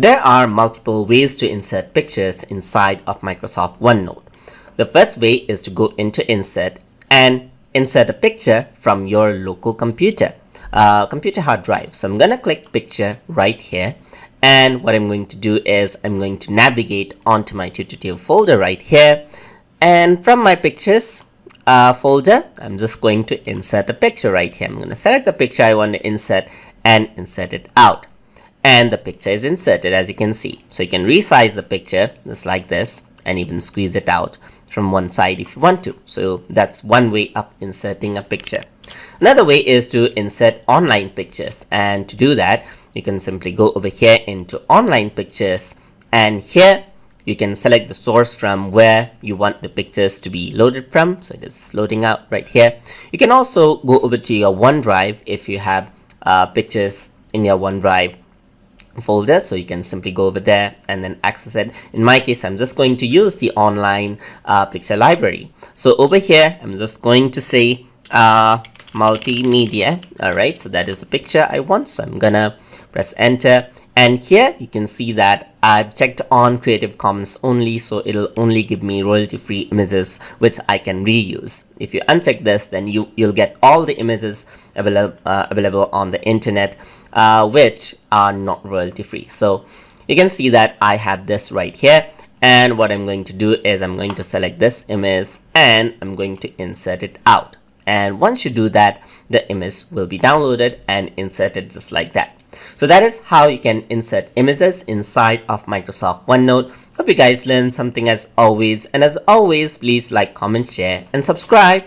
There are multiple ways to insert pictures inside of Microsoft OneNote. The first way is to go into Insert and insert a picture from your local computer hard drive. So I'm going to click Picture right here, and what I'm going to do is I'm going to navigate onto my tutorial folder right here, and from my Pictures folder, I'm just going to insert a picture right here. I'm going to select the picture I want to insert and insert it out. And the picture is inserted, as you can see. So you can resize the picture just like this and even squeeze it out from one side if you want to. So that's one way of inserting a picture. Another way is to insert online pictures, and to do that you can simply go over here into Online Pictures, and here you can select the source from where you want the pictures to be loaded from. So it is loading out right here. You can also go over to your OneDrive if you have pictures in your OneDrive folder, so you can simply go over there and then access it. In my case, I'm just going to use the online picture library. So over here, I'm just going to say multimedia. All right, so that is the picture I want. So I'm gonna press enter, and here you can see that I've checked on Creative Commons only, so it'll only give me royalty-free images which I can reuse. If you uncheck this, then you'll get all the images available on the internet which are not royalty-free. So you can see that I have this right here, and what I'm going to do is I'm going to select this image and I'm going to insert it out. And once you do that, the image will be downloaded and inserted just like that. So that is how you can insert images inside of Microsoft OneNote. Hope you guys learned something as always. And as always, please like, comment, share, and subscribe.